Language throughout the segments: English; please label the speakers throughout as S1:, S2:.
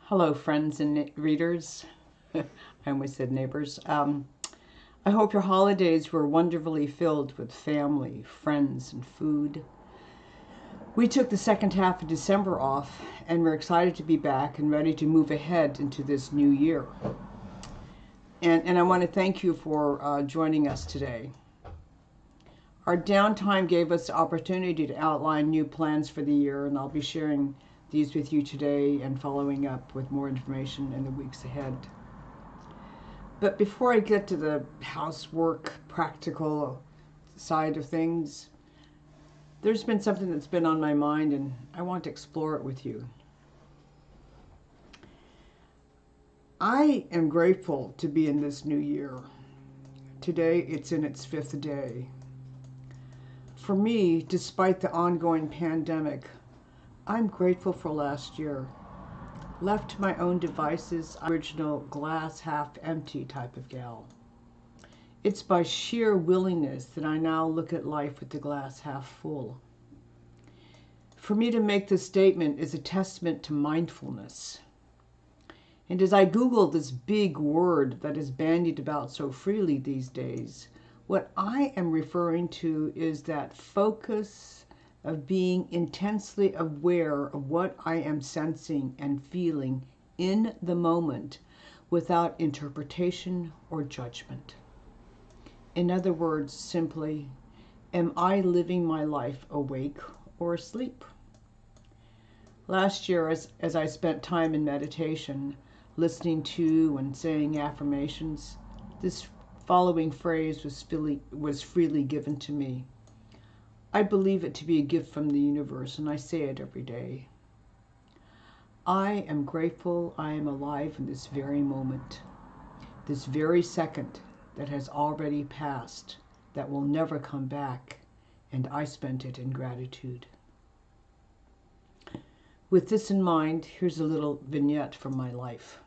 S1: Hello, friends and readers. I almost said neighbors. I hope your holidays were wonderfully filled with family, friends, and food. We took the second half of December off, and we're excited to be back and ready to move ahead into this new year. And I want to thank you for joining us today. Our downtime gave us the opportunity to outline new plans for the year, and I'll be sharing these with you today and following up with more information in the weeks ahead. But before I get to the housework, practical side of things, there's been something that's been on my mind and I want to explore it with you. I am grateful to be in this new year. Today it's in its 5th day. For me, despite the ongoing pandemic, I'm grateful for last year. Left to my own devices, I'm original glass half empty type of gal. It's by sheer willingness that I now look at life with the glass half full. For me to make this statement is a testament to mindfulness. And as I Google this big word that is bandied about so freely these days, what I am referring to is that focus of being intensely aware of what I am sensing and feeling in the moment without interpretation or judgment. In other words, simply, am I living my life awake or asleep? Last year, as I spent time in meditation, listening to and saying affirmations, this following phrase was freely given to me. I believe it to be a gift from the universe, and I say it every day. I am grateful I am alive in this very moment, this very second that has already passed, that will never come back, and I spent it in gratitude. With this in mind, here's a little vignette from my life.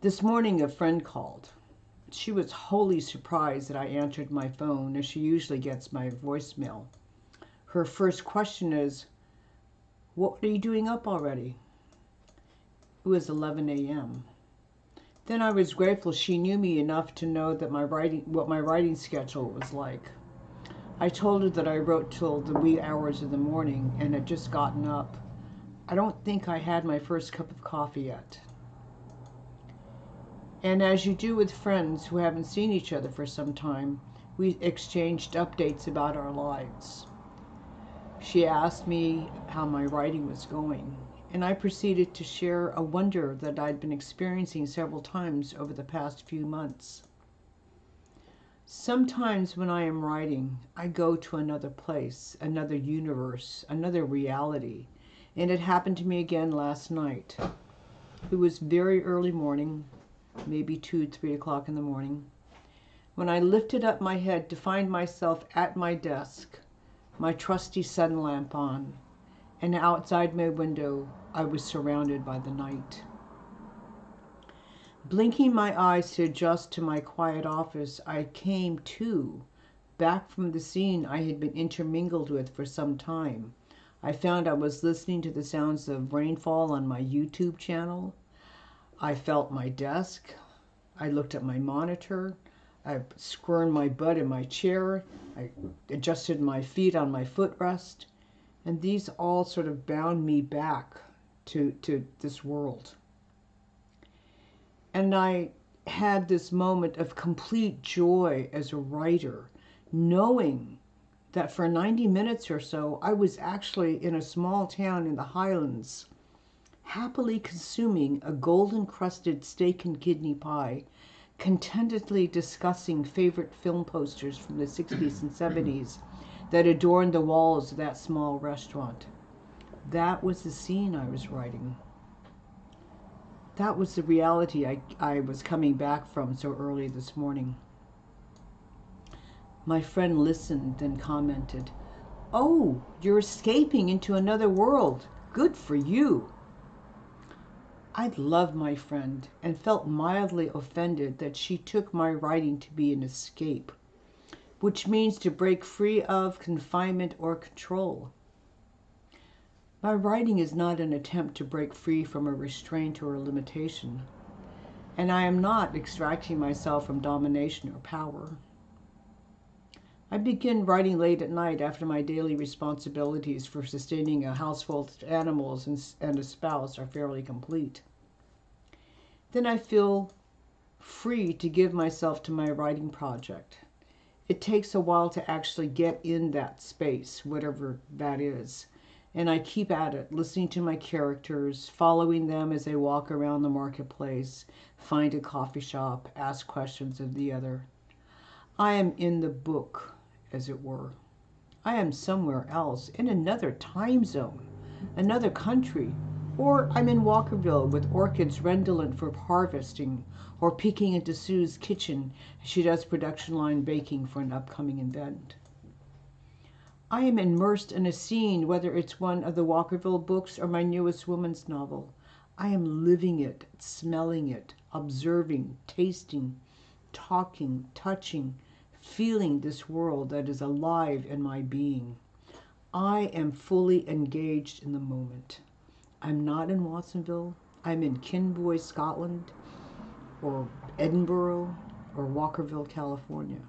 S1: This morning a friend called. She was wholly surprised that I answered my phone, as she usually gets my voicemail. Her first question is, "What are you doing up already?" It was 11 a.m. Then I was grateful she knew me enough to know that what my writing schedule was like. I told her that I wrote till the wee hours of the morning and had just gotten up. I don't think I had my first cup of coffee yet. And as you do with friends who haven't seen each other for some time, we exchanged updates about our lives. She asked me how my writing was going, and I proceeded to share a wonder that I'd been experiencing several times over the past few months. Sometimes when I am writing, I go to another place, another universe, another reality, and it happened to me again last night. It was very early morning, maybe 2, 3 o'clock in the morning, when I lifted up my head to find myself at my desk, my trusty sun lamp on, and outside my window I was surrounded by the night. Blinking my eyes to adjust to my quiet office, I came to, back from the scene I had been intermingled with for some time. I found I was listening to the sounds of rainfall on my YouTube channel. I felt my desk. I looked at my monitor. I squirmed my butt in my chair. I adjusted my feet on my footrest. And these all sort of bound me back to this world. And I had this moment of complete joy as a writer, knowing that for 90 minutes or so, I was actually in a small town in the Highlands, happily consuming a golden-crusted steak and kidney pie, contentedly discussing favorite film posters from the 60s and 70s that adorned the walls of that small restaurant. That was the scene I was writing. That was the reality I was coming back from so early this morning. My friend listened and commented, "Oh, you're escaping into another world. Good for you." I loved my friend and felt mildly offended that she took my writing to be an escape, which means to break free of confinement or control. My writing is not an attempt to break free from a restraint or a limitation, and I am not extracting myself from domination or power. I begin writing late at night after my daily responsibilities for sustaining a house full of animals and a spouse are fairly complete. Then I feel free to give myself to my writing project. It takes a while to actually get in that space, whatever that is. And I keep at it, listening to my characters, following them as they walk around the marketplace, find a coffee shop, ask questions of the other. I am in the book, as it were. I am somewhere else, in another time zone, another country, or I'm in Walkerville with orchids redolent for harvesting, or peeking into Sue's kitchen as she does production line baking for an upcoming event. I am immersed in a scene, whether it's one of the Walkerville books or my newest woman's novel. I am living it, smelling it, observing, tasting, talking, touching, feeling this world that is alive in my being. I am fully engaged in the moment. I'm not in Watsonville. I'm in Kinboy, Scotland, or Edinburgh, or Walkerville, California.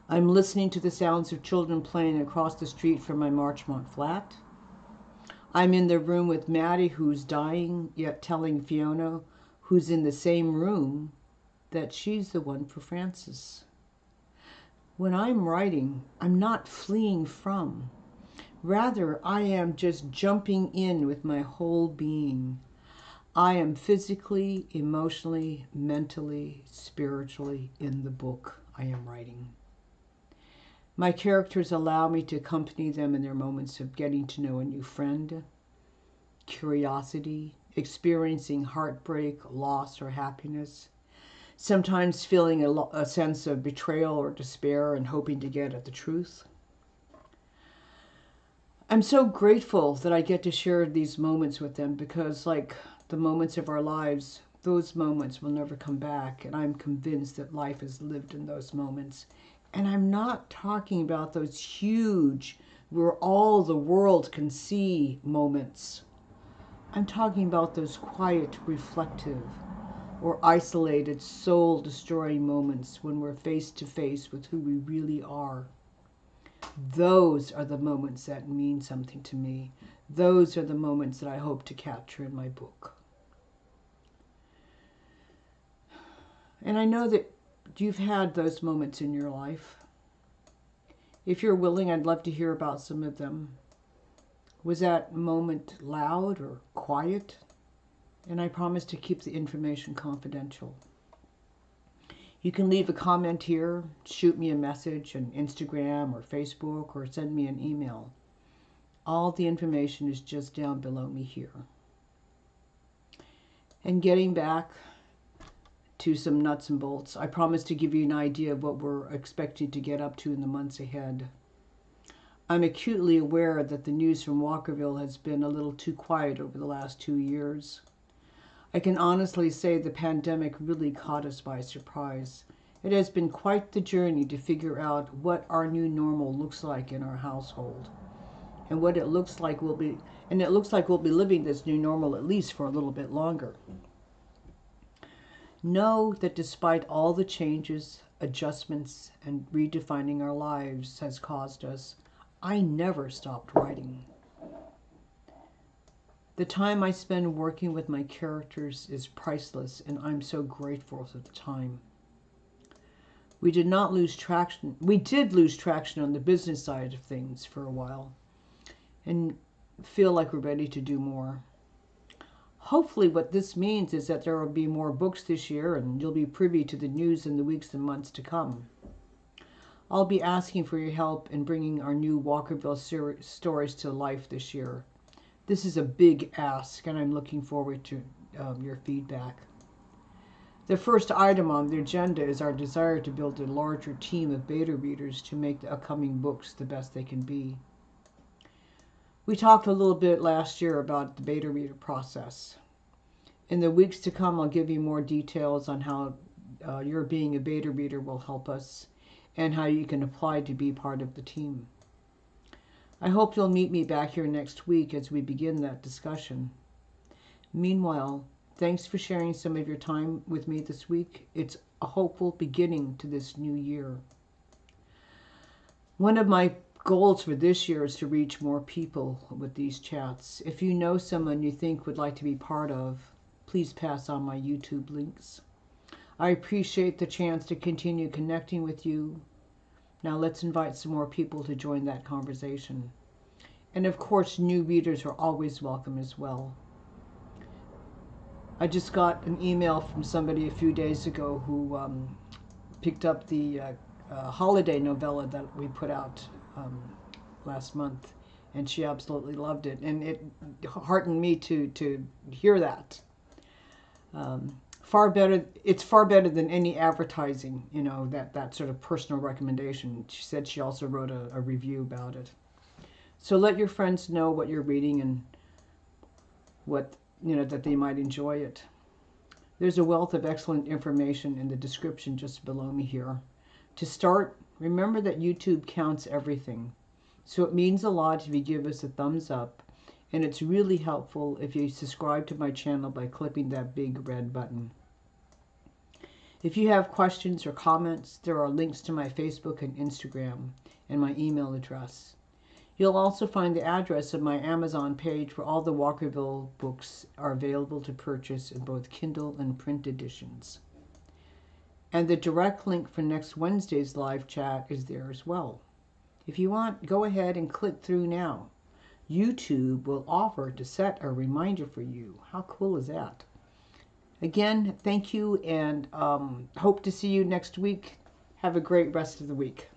S1: I'm listening to the sounds of children playing across the street from my Marchmont flat. I'm in the room with Maddie, who's dying, yet telling Fiona, who's in the same room, that she's the one for Francis. When I'm writing, I'm not fleeing from. Rather, I am just jumping in with my whole being. I am physically, emotionally, mentally, spiritually in the book I am writing. My characters allow me to accompany them in their moments of getting to know a new friend, curiosity, experiencing heartbreak, loss, or happiness, sometimes feeling a sense of betrayal or despair and hoping to get at the truth. I'm so grateful that I get to share these moments with them because, like the moments of our lives, those moments will never come back, and I'm convinced that life is lived in those moments. And I'm not talking about those huge, where all the world can see moments. I'm talking about those quiet, reflective, or isolated, soul-destroying moments when we're face to face with who we really are. Those are the moments that mean something to me. Those are the moments that I hope to capture in my book. And I know that you've had those moments in your life. If you're willing, I'd love to hear about some of them. Was that moment loud or quiet? And I promise to keep the information confidential. You can leave a comment here, shoot me a message on Instagram or Facebook, or send me an email. All the information is just down below me here. And getting back to some nuts and bolts, I promise to give you an idea of what we're expecting to get up to in the months ahead. I'm acutely aware that the news from Walkerville has been a little too quiet over the last 2 years. I can honestly say the pandemic really caught us by surprise. It has been quite the journey to figure out what our new normal looks like in our household. And what it looks like we'll be living this new normal at least for a little bit longer. Know that despite all the changes, adjustments, and redefining our lives has caused us, I never stopped writing. The time I spend working with my characters is priceless, and I'm so grateful for the time. We did lose traction on the business side of things for a while, and feel like we're ready to do more. Hopefully what this means is that there will be more books this year, and you'll be privy to the news in the weeks and months to come. I'll be asking for your help in bringing our new Walkerville stories to life this year. This is a big ask, and I'm looking forward to your feedback. The first item on the agenda is our desire to build a larger team of beta readers to make the upcoming books the best they can be. We talked a little bit last year about the beta reader process. In the weeks to come, I'll give you more details on how your being a beta reader will help us and how you can apply to be part of the team. I hope you'll meet me back here next week as we begin that discussion. Meanwhile, thanks for sharing some of your time with me this week. It's a hopeful beginning to this new year. One of my goals for this year is to reach more people with these chats. If you know someone you think would like to be part of, please pass on my YouTube links. I appreciate the chance to continue connecting with you. Now let's invite some more people to join that conversation. And of course, new readers are always welcome as well. I just got an email from somebody a few days ago who picked up the holiday novella that we put out last month, and she absolutely loved it, and it heartened me to hear that. Far better. It's far better than any advertising, that sort of personal recommendation. She said she also wrote a review about it. So let your friends know what you're reading and what that they might enjoy it. There's a wealth of excellent information in the description just below me here. To start, remember that YouTube counts everything. So it means a lot if you give us a thumbs up, and it's really helpful if you subscribe to my channel by clicking that big red button. If you have questions or comments, there are links to my Facebook and Instagram and my email address. You'll also find the address of my Amazon page where all the Walkerville books are available to purchase in both Kindle and print editions. And the direct link for next Wednesday's live chat is there as well. If you want, go ahead and click through now. YouTube will offer to set a reminder for you. How cool is that? Again, thank you, and hope to see you next week. Have a great rest of the week.